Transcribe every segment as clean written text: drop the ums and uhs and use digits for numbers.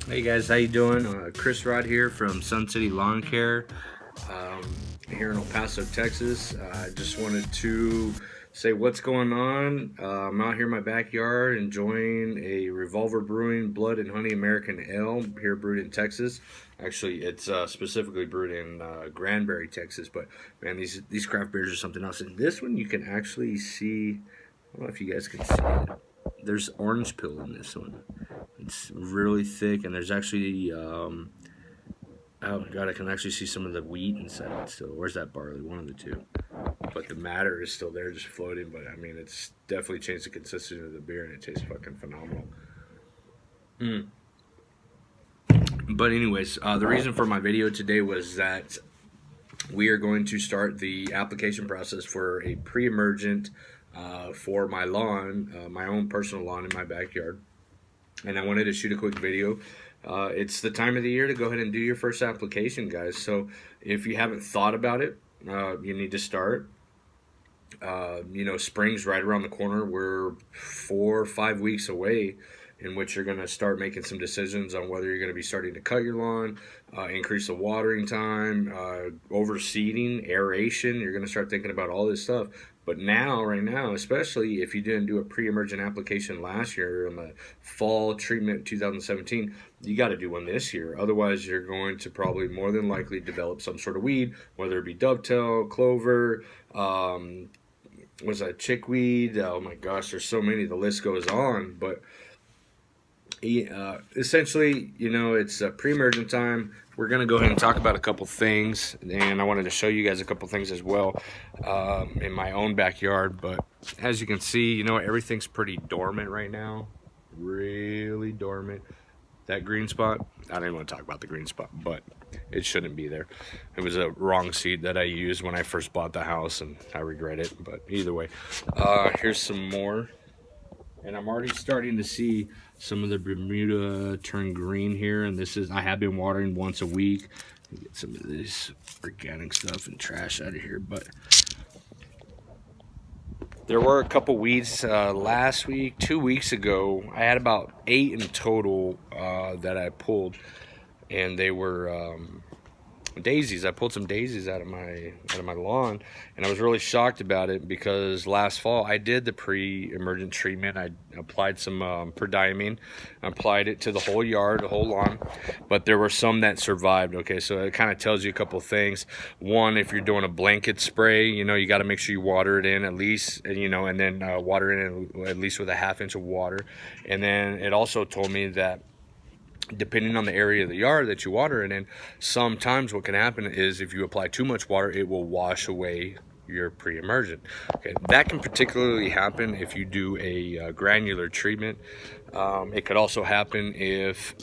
Hey guys, how you doing? Chris Rod here from Sun City Lawn Care, here in El Paso, Texas. I just wanted to say what's going on. I'm out here in my backyard enjoying a Revolver Brewing Blood and Honey American Ale here brewed in Texas. Actually, it's specifically brewed in Granbury, Texas. But man, these craft beers are something else. And this one you can actually see. I don't know if you guys can see it. There's orange peel in this one. It's really thick, and there's actually, oh god, I can actually see some of the wheat inside it still. Where's that barley? One of the two. But the matter is still there, just floating. But I mean, it's definitely changed the consistency of the beer, and it tastes fucking phenomenal. But anyways, the reason for my video today was that we are going to start the application process for a pre-emergent for my lawn, my own personal lawn in my backyard. And I wanted to shoot a quick video. It's the time of the year to go ahead and do your first application, guys. So if you haven't thought about it, you need to start. Spring's right around the corner. We're 4 or 5 weeks away, in which you're going to start making some decisions on whether you're going to be starting to cut your lawn, increase the watering time, overseeding, aeration. You're going to start thinking about all this stuff. But now, right now, especially if you didn't do a pre-emergent application last year in the fall treatment 2017, you got to do one this year. Otherwise, you're going to probably more than likely develop some sort of weed, whether it be dovetail, clover, was that chickweed? Oh my gosh, there's so many. The list goes on. But essentially, it's a pre-emergent time. We're going to go ahead and talk about a couple things, and I wanted to show you guys a couple things as well in my own backyard. But as you can see, everything's pretty dormant right now, really dormant. That green spot, I don't even want to talk about the green spot, but it shouldn't be there. It was a wrong seed that I used when I first bought the house, and I regret it. But either way, here's some more. And I'm already starting to see some of the Bermuda turn green here. And I have been watering once a week. Get some of this organic stuff and trash out of here. But there were a couple weeds last week, 2 weeks ago. I had about 8 in total that I pulled. And they were daisies. I pulled some daisies out of my lawn, and I was really shocked about it because last fall I did the pre-emergent treatment. I applied some prodiamine, applied it to the whole yard, the whole lawn, but there were some that survived. Okay, so it kind of tells you a couple things. One, if you're doing a blanket spray, you got to make sure you water it in at least, and then water it in at least with a 1/2 inch of water. And then it also told me that depending on the area of the yard that you water it in, sometimes what can happen is if you apply too much water, it will wash away your pre-emergent. Okay, that can particularly happen if you do a granular treatment. It could also happen if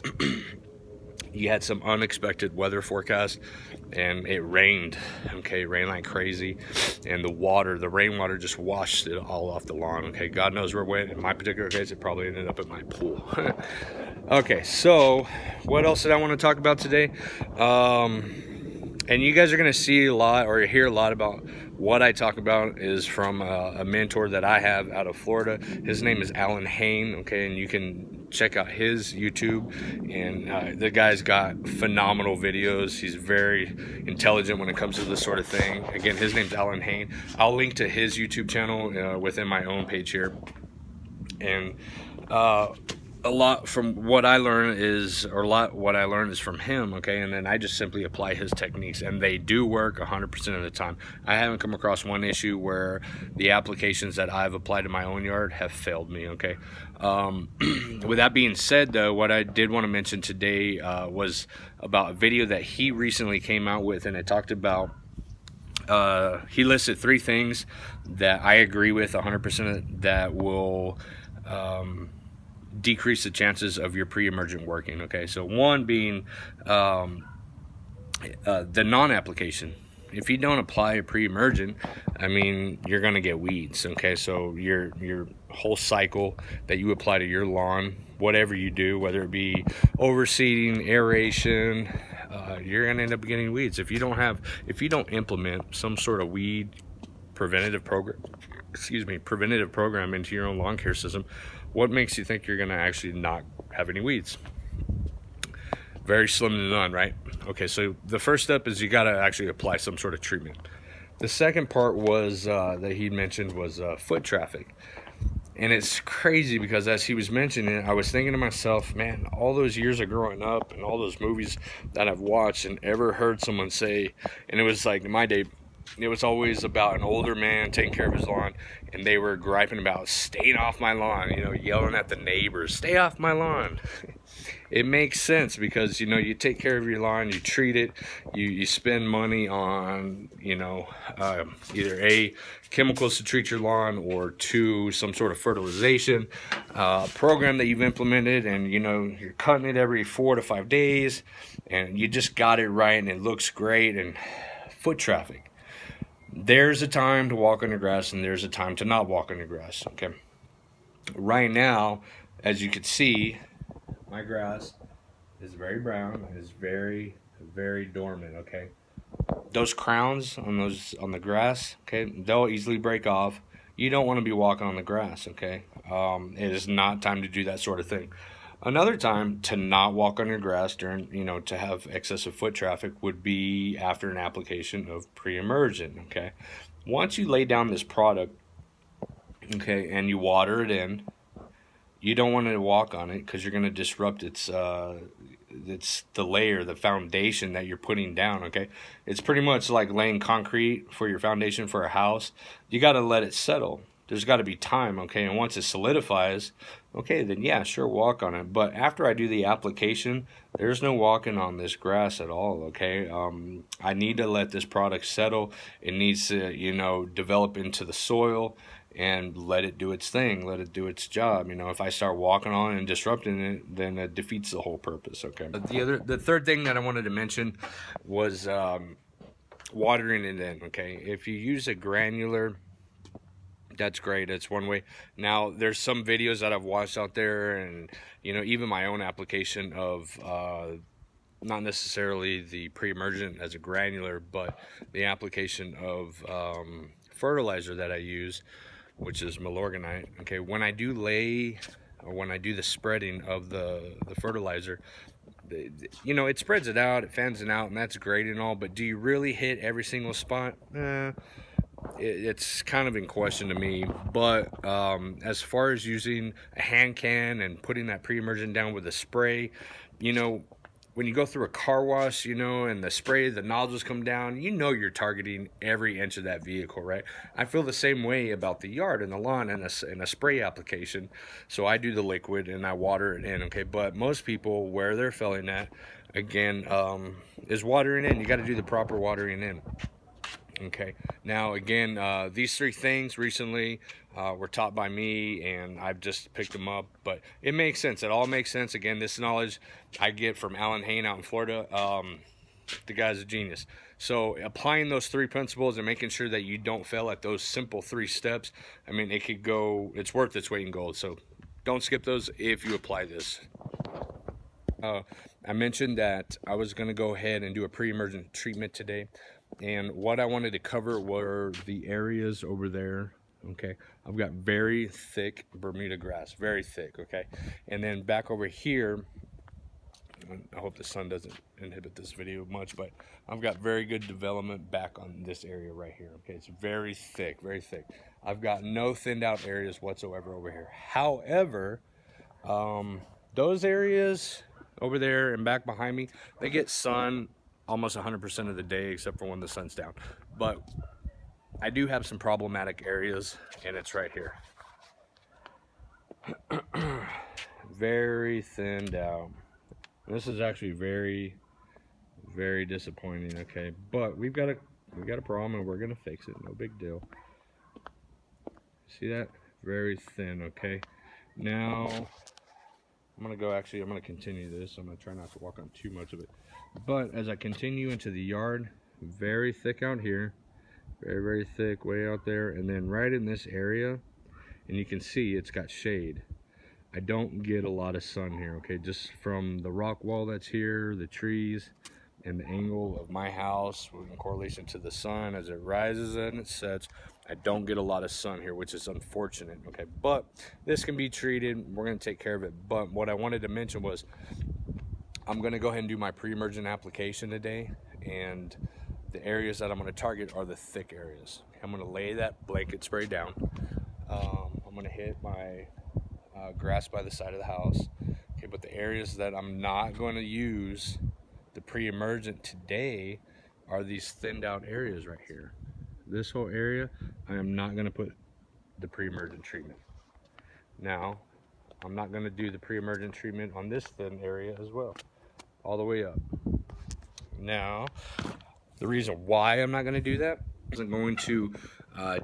you had some unexpected weather forecast and it rained. Okay, it rained like crazy, and the rainwater just washed it all off the lawn. Okay, God knows where it went. In my particular case, it probably ended up in my pool. Okay, so what else did I want to talk about today? And you guys are going to see a lot or hear a lot about what I talk about is from a mentor that I have out of Florida. His name is Alan Hain, okay, and you can check out his YouTube. And the guy's got phenomenal videos. He's very intelligent when it comes to this sort of thing. Again, his name's Alan Hain. I'll link to his YouTube channel within my own page here. And a lot from what I learn is, what I learned is from him, okay, and then I just simply apply his techniques, and they do work 100% of the time. I haven't come across one issue where the applications that I've applied in my own yard have failed me, okay. With that being said, though, what I did want to mention today was about a video that he recently came out with, and it talked about he listed 3 things that I agree with 100% that will decrease the chances of your pre-emergent working. Okay, so one being the non-application. If you don't apply a pre-emergent, I mean, you're gonna get weeds. Okay, so your whole cycle that you apply to your lawn, whatever you do, whether it be overseeding, aeration, you're gonna end up getting weeds if you don't implement some sort of weed preventative program into your own lawn care system. What makes you think you're going to actually not have any weeds? Very slim to none, right? Okay, so the first step is you got to actually apply some sort of treatment. The second part was that he mentioned was foot traffic. And it's crazy because as he was mentioning it, I was thinking to myself, man, all those years of growing up and all those movies that I've watched and ever heard someone say, and it was like in my day, it was always about an older man taking care of his lawn, and they were griping about staying off my lawn, you know, yelling at the neighbors, stay off my lawn. It makes sense because, you know, you take care of your lawn, you treat it, you spend money on, you know, either A, chemicals to treat your lawn, or two, some sort of fertilization program that you've implemented, and, you know, you're cutting it every 4 to 5 days, and you just got it right, and it looks great. And foot traffic. There's a time to walk on the grass, and there's a time to not walk on the grass, okay? Right now, as you can see, my grass is very brown. It is very, very dormant, okay? Those crowns on the grass, okay, they'll easily break off. You don't want to be walking on the grass, okay? It is not time to do that sort of thing. Another time to not walk on your grass during, you know, to have excessive foot traffic would be after an application of pre-emergent, okay? Once you lay down this product, okay, and you water it in, you don't want to walk on it because you're going to disrupt its the layer, the foundation that you're putting down, okay? It's pretty much like laying concrete for your foundation for a house. You got to let it settle. There's got to be time, okay? And once it solidifies, okay, then yeah, sure, walk on it. But after I do the application, there's no walking on this grass at all, okay? I need to let this product settle. It needs to, you know, develop into the soil and let it do its thing, let it do its job. You know, if I start walking on it and disrupting it, then it defeats the whole purpose, okay? The third thing that I wanted to mention was watering it in, okay? If you use a granular, that's great. It's one way. Now, there's some videos that I've watched out there, and, you know, even my own application of not necessarily the pre-emergent as a granular, but the application of fertilizer that I use, which is Milorganite. Okay, when I do the spreading of the fertilizer, you know, it spreads it out, it fans it out, and that's great and all, but do you really hit every single spot? It's kind of in question to me. But as far as using a hand can and putting that pre-emergent down with a spray, you know, when you go through a car wash, you know, and the nozzles come down, you know you're targeting every inch of that vehicle, right? I feel the same way about the yard and the lawn and a spray application. So I do the liquid and I water it in, okay? But most people, where they're failing at, again, is watering in. You got to do the proper watering in. Okay, now again, these three things recently were taught by me, and I've just picked them up, but it makes sense. It all makes sense. Again, this knowledge I get from Alan Hain out in Florida. The guy's a genius. So applying those three principles and making sure that you don't fail at those simple 3 steps, I mean, it's worth its weight in gold. So don't skip those if you apply this. I mentioned that I was going to go ahead and do a pre-emergent treatment today. And what I wanted to cover were the areas over there, okay? I've got very thick Bermuda grass, very thick, okay? And then back over here, I hope the sun doesn't inhibit this video much, but I've got very good development back on this area right here, okay? It's very thick, very thick. I've got no thinned out areas whatsoever over here. However, those areas over there and back behind me, they get sun almost 100% of the day except for when the sun's down. But I do have some problematic areas, and it's right here. Very thinned out. This is actually very, very disappointing, okay? But we've got a problem, and we're gonna fix it. No big deal. See that? Very thin, okay? Now I'm gonna continue this. I'm gonna try not to walk on too much of it. But as I continue into the yard, very thick out here, very, very thick way out there, and then right in this area, and you can see it's got shade. I don't get a lot of sun here, okay? Just from the rock wall that's here, the trees, and the angle of my house in correlation to the sun as it rises and it sets, I don't get a lot of sun here, which is unfortunate, okay? But this can be treated. We're going to take care of it. But what I wanted to mention was I'm going to go ahead and do my pre-emergent application today, and the areas that I'm going to target are the thick areas. I'm going to lay that blanket spray down. I'm going to hit my grass by the side of the house. Okay, but the areas that I'm not going to use the pre-emergent today are these thinned out areas right here. This whole area, I am not going to put the pre-emergent treatment. Now, I'm not going to do the pre-emergent treatment on this thin area as well, all the way up. Now, the reason why I'm not going to do that is I'm going to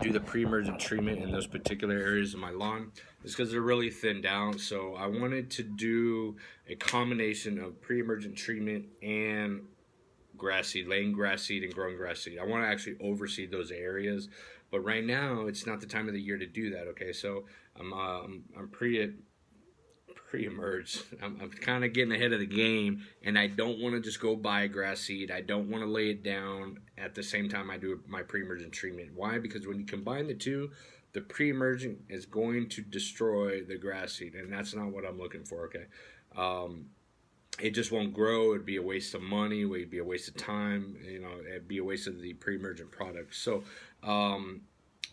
do the pre-emergent treatment in those particular areas of my lawn is because they're really thinned out. So I wanted to do a combination of pre-emergent treatment and grass seed, laying grass seed and growing grass seed. I want to actually overseed those areas, but right now it's not the time of the year to do that. Okay, so I'm pre-emerged. I'm kind of getting ahead of the game, and I don't want to just go buy grass seed. I don't want to lay it down at the same time I do my pre-emergent treatment. Why? Because when you combine the two, the pre-emergent is going to destroy the grass seed, and that's not what I'm looking for. Okay, it just won't grow. It'd be a waste of money. It'd be a waste of time. You know, it'd be a waste of the pre-emergent product. So I'm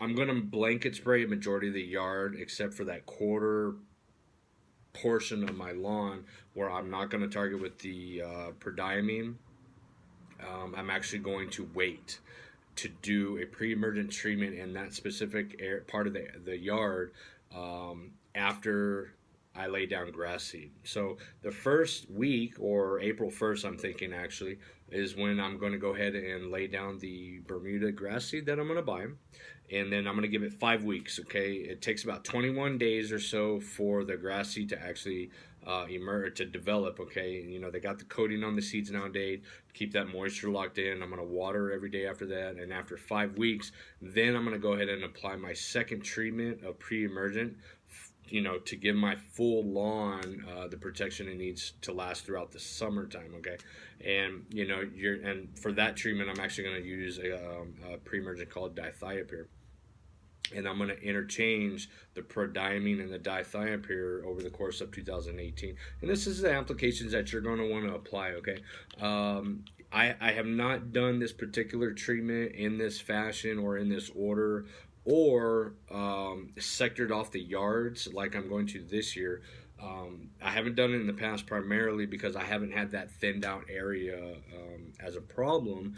going to blanket spray a majority of the yard, except for that quarter portion of my lawn where I'm not going to target with the prodiamine. I'm actually going to wait to do a pre-emergent treatment in that specific part of the yard after I lay down grass seed. So the first week, or April 1st, I'm thinking actually, is when I'm going to go ahead and lay down the Bermuda grass seed that I'm going to buy. And then I'm going to give it 5 weeks, okay? It takes about 21 days or so for the grass seed to actually emerge, to develop, okay? You know, they got the coating on the seeds nowadays to keep that moisture locked in. I'm going to water every day after that. And after 5 weeks, then I'm going to go ahead and apply my second treatment of pre-emergent, you know, to give my full lawn the protection it needs to last throughout the summertime, okay? And, you know, and for that treatment, I'm actually going to use a pre-emergent called dithiopyr. And I'm going to interchange the prodiamine and the dithiopyr over the course of 2018. And this is the applications that you're going to want to apply, okay? I have not done this particular treatment in this fashion or in this order, or sectored off the yards like I'm going to this year. I haven't done it in the past primarily because I haven't had that thinned out area as a problem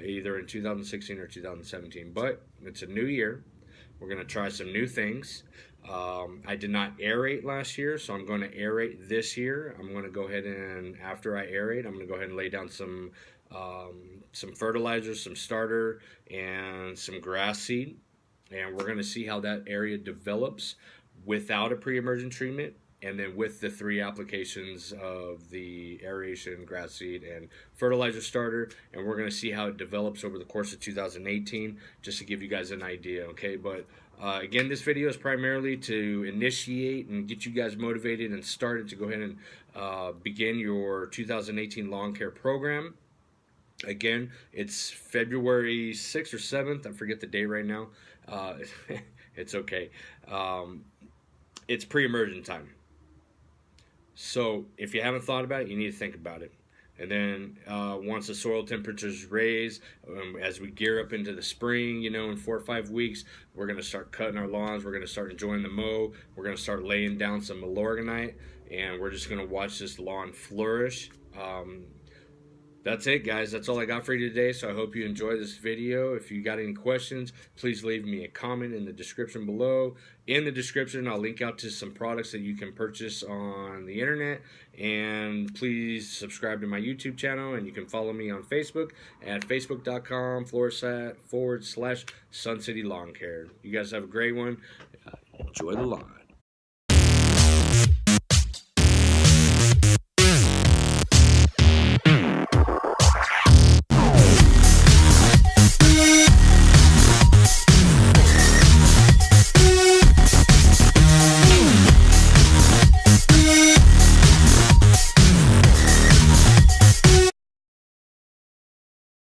either in 2016 or 2017. But it's a new year. We're going to try some new things. I did not aerate last year, so I'm going to aerate this year. I'm going to go ahead and, after I aerate, I'm going to go ahead and lay down some fertilizer, some starter, and some grass seed. And we're going to see how that area develops without a pre-emergent treatment, and then with the 3 applications of the aeration, grass seed, and fertilizer starter. And we're going to see how it develops over the course of 2018, just to give you guys an idea, okay? But again, this video is primarily to initiate and get you guys motivated and started to go ahead and begin your 2018 lawn care program. Again, it's February 6th or 7th. I forget the date right now. It's okay. It's pre-emergent time. So if you haven't thought about it, you need to think about it. And then once the soil temperatures raise, as we gear up into the spring, you know, in 4 or 5 weeks, we're going to start cutting our lawns. We're going to start enjoying the mow. We're going to start laying down some Milorganite, and we're just going to watch this lawn flourish. That's it, guys. That's all I got for you today, so I hope you enjoyed this video. If you got any questions, please leave me a comment in the description below. In the description, I'll link out to some products that you can purchase on the internet. And please subscribe to my YouTube channel, and you can follow me on Facebook at facebook.com/Sun City Lawn Care. You guys have a great one. Enjoy the lawn.